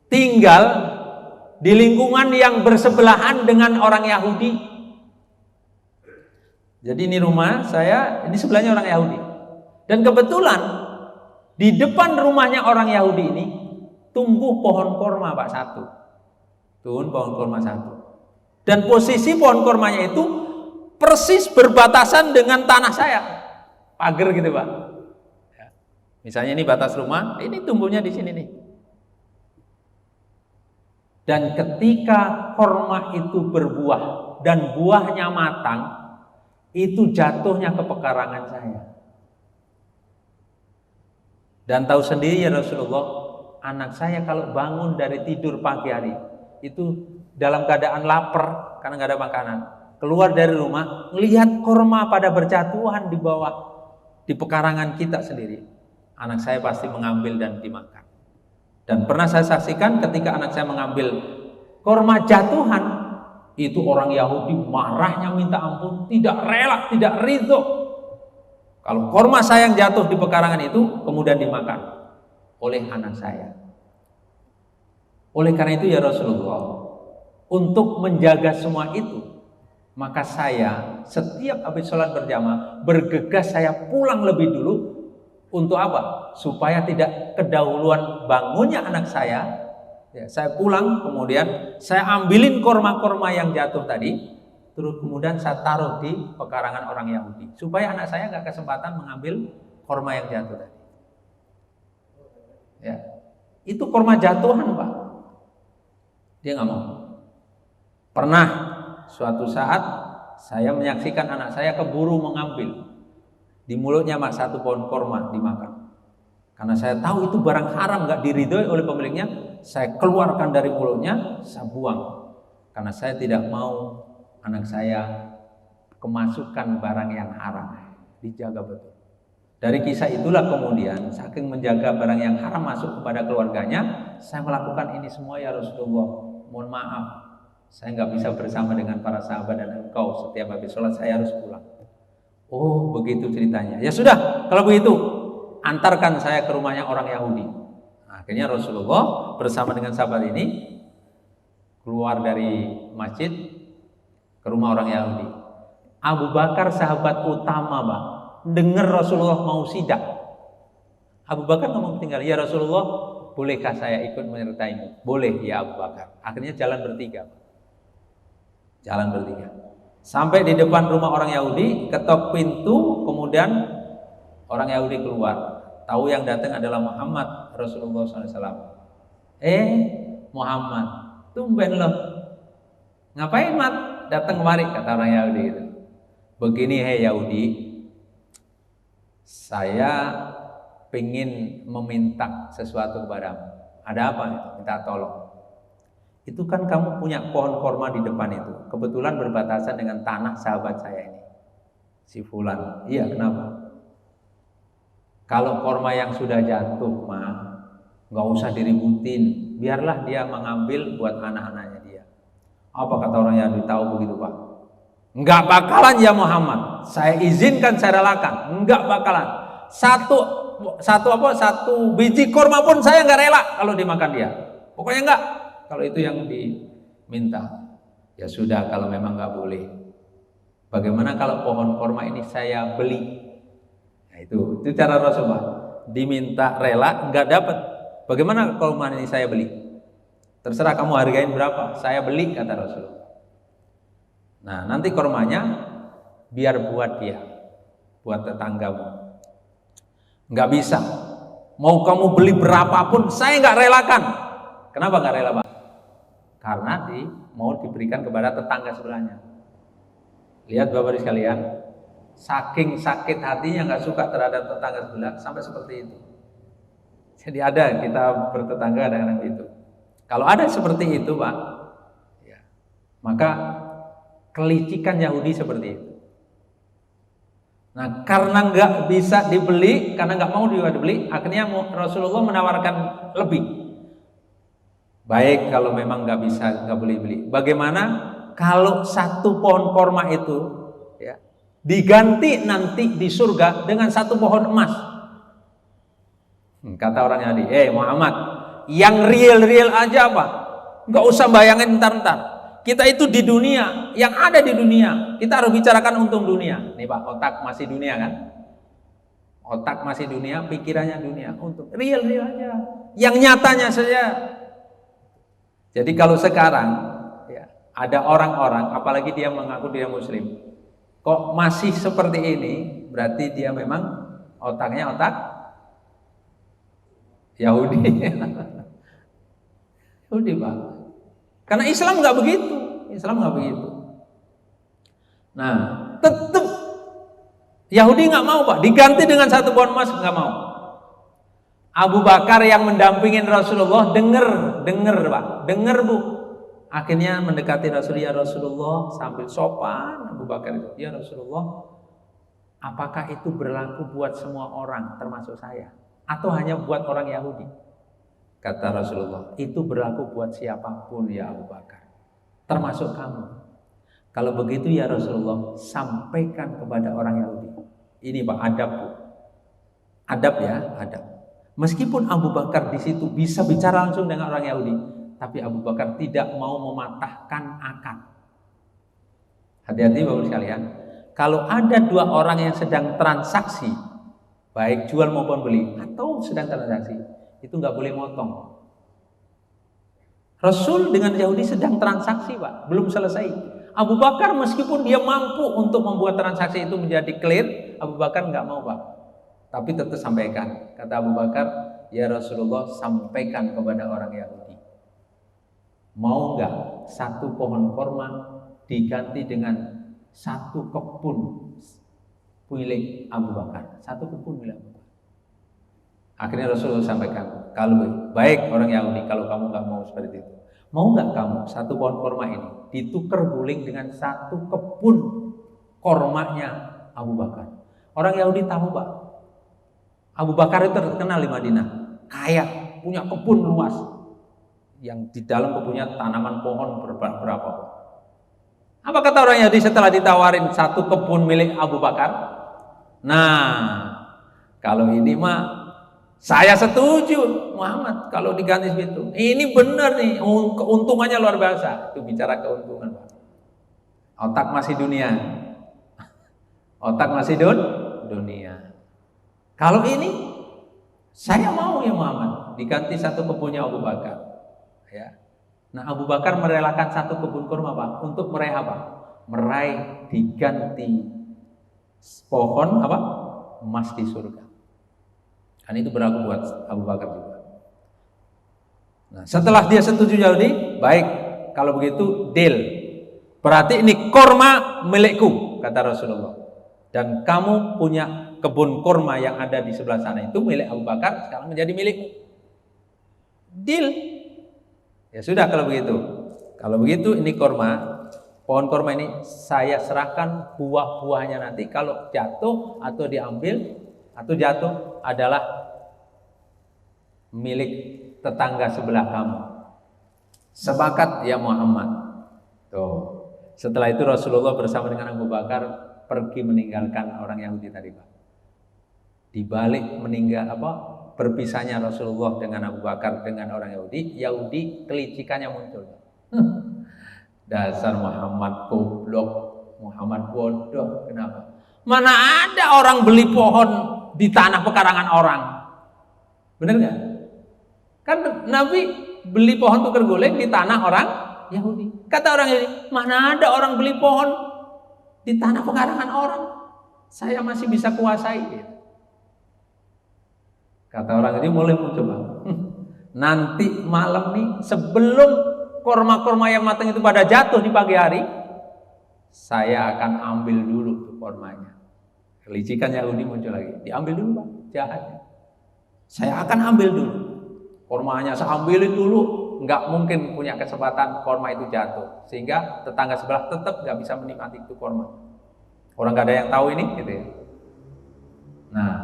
Speaker 1: tinggal di lingkungan yang bersebelahan dengan orang Yahudi. Jadi ini rumah saya, ini sebelahnya orang Yahudi, dan kebetulan di depan rumahnya orang Yahudi ini tumbuh pohon korma Pak 1. Pohon korma 1. Dan posisi pohon kormanya itu persis berbatasan dengan tanah saya. Pagar gitu Pak. Ya. Misalnya ini batas rumah, ini tumbuhnya di sini nih. Dan ketika korma itu berbuah dan buahnya matang, itu jatuhnya ke pekarangan saya. Dan tahu sendiri ya Rasulullah, anak saya kalau bangun dari tidur pagi hari itu dalam keadaan lapar karena nggak ada makanan, keluar dari rumah melihat korma pada berjatuhan di bawah di pekarangan kita sendiri, anak saya pasti mengambil dan dimakan. Dan pernah saya saksikan ketika anak saya mengambil korma jatuhan, itu orang Yahudi marahnya minta ampun, tidak rela, tidak ridho kalau korma saya yang jatuh di pekarangan itu kemudian dimakan oleh anak saya. Oleh karena itu ya Rasulullah, untuk menjaga semua itu, maka saya setiap habis sholat berjamaah bergegas saya pulang lebih dulu. Untuk apa? Supaya tidak kedahuluan bangunnya anak saya. Ya, saya pulang kemudian saya ambilin korma-korma yang jatuh tadi, terus kemudian saya taruh di pekarangan orang Yahudi supaya anak saya nggak kesempatan mengambil korma yang jatuh tadi. Ya, itu korma jatuhan Pak. Dia nggak mau. Pernah suatu saat saya menyaksikan anak saya keburu mengambil, di mulutnya Mas 1 pohon korma dimakan. Karena saya tahu itu barang haram, nggak diridhoi oleh pemiliknya, saya keluarkan dari mulutnya, saya buang. Karena saya tidak mau anak saya kemasukan barang yang haram, dijaga betul. Dari kisah itulah kemudian saking menjaga barang yang haram masuk kepada keluarganya, saya melakukan ini semua ya Rasulullah. Mohon maaf, saya nggak bisa bersama dengan para sahabat dan engkau, setiap habis sholat saya harus pulang. Oh begitu ceritanya. Ya sudah, kalau begitu antarkan saya ke rumahnya orang Yahudi. Nah, akhirnya Rasulullah bersama dengan sahabat ini keluar dari masjid ke rumah orang Yahudi. Abu Bakar sahabat utama Pak, dengar Rasulullah mau sidak. Abu Bakar nggak mau tinggal. Ya Rasulullah, bolehkah saya ikut menyertaimu? Boleh ya Abu Bakar. Akhirnya jalan bertiga. Jalan bertiga. Sampai di depan rumah orang Yahudi, ketok pintu, kemudian orang Yahudi keluar. Tahu yang datang adalah Muhammad Rasulullah SAW. Muhammad, tumben loh. Ngapain Mat? Datang kemari, kata orang Yahudi itu. Begini Yahudi, saya pengen meminta sesuatu kepadamu. Ada apa? Minta tolong. Itu kan kamu punya pohon korma di depan itu. Kebetulan berbatasan dengan tanah sahabat saya ini, si Fulan. Iya, kenapa? Kalau korma yang sudah jatuh mah nggak usah diributin, biarlah dia mengambil buat anak-anaknya dia. Apa kata orang Yahudi? Tahu begitu Pak? Nggak bakalan ya Muhammad. Saya izinkan, saya relakan. Nggak bakalan. Satu biji korma pun saya nggak rela kalau dimakan dia. Pokoknya nggak. Kalau itu yang diminta. Ya sudah, kalau memang nggak boleh. Bagaimana kalau pohon korma ini saya beli? Nah, itu cara Rasulullah. Diminta rela, nggak dapat. Bagaimana kalau korma ini saya beli? Terserah kamu hargain berapa, saya beli, kata Rasulullah. Nah, nanti kormanya biar buat dia, buat tetanggamu. Nggak bisa. Mau kamu beli berapapun, saya nggak relakan. Kenapa nggak rela, Pak? Karena mau diberikan kepada tetangga sebelahnya. Lihat Bapak-Bapak sekalian, saking sakit hatinya nggak suka terhadap tetangga sebelah sampai seperti itu. Jadi ada kita bertetangga dengan itu. Kalau ada seperti itu, Pak, ya, maka kelicikan Yahudi seperti itu. Nah, karena nggak bisa dibeli, karena nggak mau dibeli, akhirnya Rasulullah menawarkan lebih. Baik, kalau memang nggak bisa, nggak boleh beli. Bagaimana kalau satu pohon korma itu ya, diganti nanti di surga dengan satu pohon emas? Kata orangnya tadi, Muhammad, yang real aja apa? Nggak usah bayangin ntar. Kita itu di dunia, yang ada di dunia, kita harus bicarakan untung dunia. Nih Pak, otak masih dunia kan? Otak masih dunia, pikirannya dunia, untung. Real aja. Yang nyatanya saja. Jadi kalau sekarang ya, ada orang-orang, apalagi dia mengaku dia Muslim, kok masih seperti ini, berarti dia memang otaknya otak Yahudi. Yahudi Pak. Karena Islam nggak begitu. Nah, tetap Yahudi nggak mau Pak, diganti dengan satu pohon emas, nggak mau. Abu Bakar yang mendampingin Rasulullah dengar Pak, dengar Bu. Akhirnya mendekati Rasulullah sambil sopan. Abu Bakar itu, ya Rasulullah, apakah itu berlaku buat semua orang termasuk saya, atau hanya buat orang Yahudi? Kata Rasulullah, itu berlaku buat siapapun ya Abu Bakar, termasuk kamu. Kalau begitu ya Rasulullah, sampaikan kepada orang Yahudi. Ini Pak, adab Bu. Adab ya, adab. Meskipun Abu Bakar di situ bisa bicara langsung dengan orang Yahudi, tapi Abu Bakar tidak mau mematahkan akad. Hati-hati Bapak sekalian. Kalau ada dua orang yang sedang transaksi, baik jual maupun beli, atau sedang transaksi, itu nggak boleh motong. Rasul dengan Yahudi sedang transaksi Pak, belum selesai. Abu Bakar meskipun dia mampu untuk membuat transaksi itu menjadi clear, Abu Bakar nggak mau Pak, tapi tetap sampaikan. Kata Abu Bakar, ya Rasulullah, sampaikan kepada orang Yahudi, mau nggak satu pohon korma diganti dengan satu kebun milik Abu Bakar, satu kebun milik Abu Bakar. Akhirnya Rasulullah sampaikan, kalau baik orang Yahudi, kalau kamu nggak mau seperti itu, mau nggak kamu satu pohon korma ini ditukar guling dengan satu kebun kormanya Abu Bakar? Orang Yahudi tahu Pak, Abu Bakar itu terkenal di Madinah, kaya, punya kebun luas, yang di dalam kebunnya tanaman pohon berapa. Apa kata orang Yahudi setelah ditawarin satu kebun milik Abu Bakar? Nah, kalau ini mah saya setuju Muhammad kalau diganti begitu. Ini benar nih, keuntungannya luar biasa. Itu bicara keuntungan Pak. Otak masih dunia. Otak masih dunia. Kalau ini saya mau ya Muhammad diganti satu kebunnya Abu Bakar. Ya. Nah, Abu Bakar merelakan satu kebun kurma Pak untuk meraih apa? Meraih diganti pohon apa? Emas di surga. Dan itu berlaku buat Abu Bakar juga. Nah, setelah dia setuju Yahudi, baik, kalau begitu deal. Berarti ini kurma milikku, kata Rasulullah. Dan kamu punya kebun kurma yang ada di sebelah sana itu milik Abu Bakar, sekarang menjadi milikmu. Deal. Ya sudah kalau begitu. Kalau begitu ini kurma, pohon kurma ini saya serahkan buah-buahnya nanti kalau jatuh atau diambil atau jatuh adalah milik tetangga sebelah kamu. Sepakat ya Muhammad. Tuh. Setelah itu Rasulullah bersama dengan Abu Bakar pergi meninggalkan orang Yahudi tadi Pak. Di balik berpisahnya Rasulullah dengan Abu Bakar dengan orang Yahudi, Yahudi kelicikannya muncul. Dasar Muhammad goblok, Muhammad bodoh. Kenapa? Mana ada orang beli pohon di tanah pekarangan orang? Benar nggak? Kan Nabi beli pohon tukar guling di tanah orang Yahudi. Kata orang Yahudi, mana ada orang beli pohon di tanah pekarangan orang? Saya masih bisa kuasai. Kata orang ini mulai muncul. Nanti malam nih sebelum korma-korma yang matang itu pada jatuh di pagi hari, saya akan ambil dulu tuh kormanya. Kelicikan Yahudi muncul lagi. Diambil dulu Pak, jahatnya. Saya akan ambil dulu. Kormanya saya ambilin dulu. Nggak mungkin punya kesempatan korma itu jatuh. Sehingga tetangga sebelah tetap nggak bisa menikmati itu korma. Orang nggak ada yang tahu ini gitu ya. Nah,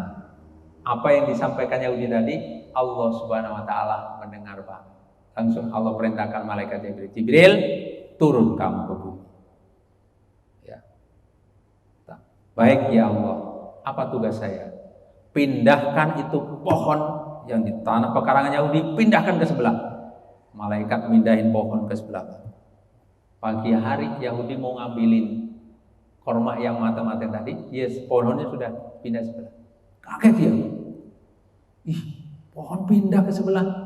Speaker 1: apa yang disampaikan Yahudi tadi, Allah Subhanahu wa taala mendengar Pak. Langsung Allah perintahkan malaikat Jibril, Jibril turun kamu ke bumi. Ya. Baik ya Allah, apa tugas saya? Pindahkan itu pohon yang di tanah pekarangan Yahudi, pindahkan ke sebelah. Malaikat mindahin pohon ke sebelah. Pagi hari Yahudi mau ngambilin korma yang matang-matang tadi, yes, pohonnya sudah pindah sebelah. Kaget dia. Ih, pohon pindah ke sebelah.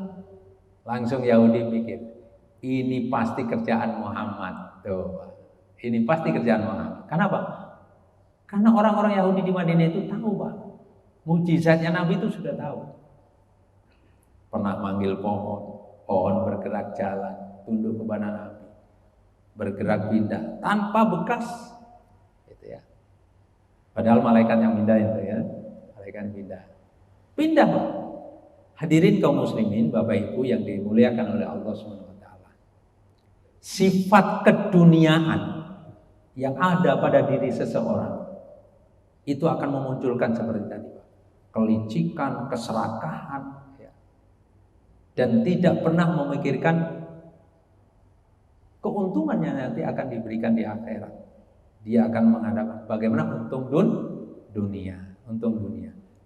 Speaker 1: Langsung Yahudi mikir, ini pasti kerjaan Muhammad. Tuh, ini pasti kerjaan Muhammad. Kenapa? Karena orang-orang Yahudi di Madinah itu tahu Pak, mujizatnya Nabi itu sudah tahu. Pernah manggil pohon bergerak jalan, tunduk kepada Nabi, bergerak pindah tanpa bekas, gitu ya. Padahal malaikat yang pindah itu ya, malaikat pindah Pak. Hadirin kaum muslimin, Bapak Ibu yang dimuliakan oleh Allah SWT. Sifat keduniaan yang ada pada diri seseorang itu akan memunculkan seperti tadi Pak. Kelicikan, keserakahan, ya. Dan tidak pernah memikirkan keuntungannya nanti akan diberikan di akhirat. Dia akan menghadap bagaimana untung dunia.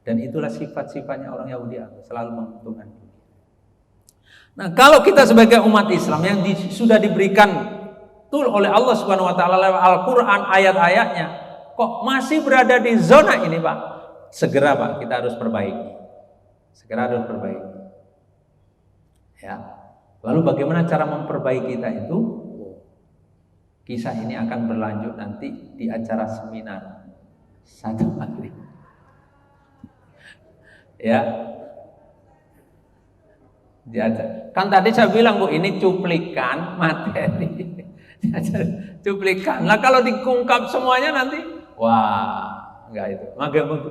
Speaker 1: Dan itulah sifat-sifatnya orang Yahudi, selalu menguntungkan dunia. Nah, kalau kita sebagai umat Islam yang sudah diberikan tool oleh Allah Subhanahu wa taala lewat Al-Qur'an ayat-ayatnya, kok masih berada di zona ini, Pak? Segera, Pak, kita harus perbaiki. Ya. Lalu bagaimana cara memperbaiki kita itu? Kisah ini akan berlanjut nanti di acara seminar 1 hari. Ya, kan tadi saya bilang Bu, ini cuplikan materi. Cuplikan. Nah kalau diungkap semuanya nanti, wah, enggak itu.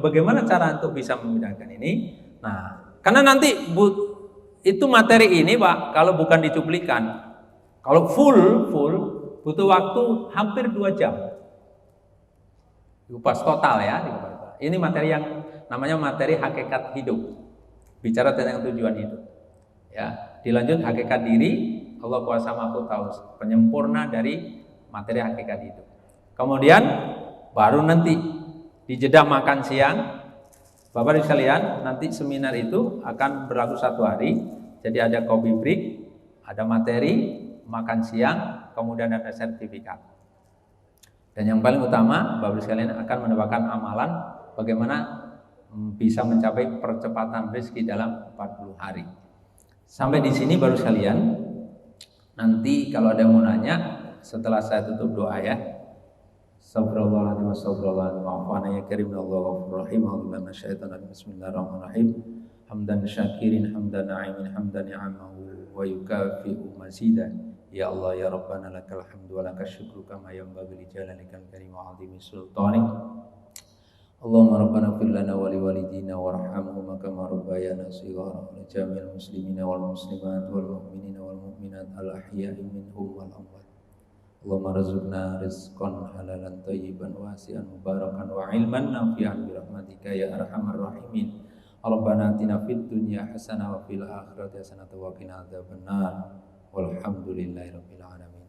Speaker 1: Bagaimana cara untuk bisa membedakan ini? Nah, karena nanti itu materi ini Pak, kalau bukan dicuplikan, kalau full butuh waktu hampir 2 jam. Dikupas total ya. Ini materi yang namanya materi hakikat hidup, bicara tentang tujuan hidup. Ya, dilanjut hakikat diri, Allah kuasa mampu tahu, penyempurna dari materi hakikat hidup. Kemudian baru nanti di jeda makan siang, Bapak Ibu sekalian, nanti seminar itu akan berlaku 1 hari. Jadi ada coffee break, ada materi, makan siang, kemudian ada sertifikat. Dan yang paling utama, Bapak Ibu sekalian akan mendapatkan amalan bagaimana bisa mencapai percepatan rezeki dalam 40 hari. Sampai di sini baru sekalian. Nanti kalau ada yang mau nanya setelah saya tutup doa ya. Astagfirullahaladzim, astagfirullahaladzim, ma'afana ya karim, Allahu ghafurur rahim, a'udzubillahi minasyaitonir rajim, bismillahirrahmanirrahim. Hamdan syakirin, hamdan na'imin, hamdan ni'amahu wa yukafi'u mazidah. Ya Allah ya Rabbana lakal hamdu wa lakal syukru kama yanbaghi li jalalikal karim wa 'azimi sultanik. Allahumma rabbana fir lana wa liwalidina warhamhum kama rabbayana shighara wa jami'al muslimina wal muslimat wal mu'minina wal mu'minat al ahya'i minhum wal amwat. Allahumma rizqna rizqan halalan thayyiban wasi'an mubarakan wa ilman nafi'an bi rahmatika ya arhamar rahimin. Rabbana atina fid dunya hasanah wa fil akhirati hasanah wa qina adzabannar. Walhamdulillahi rabbil alamin.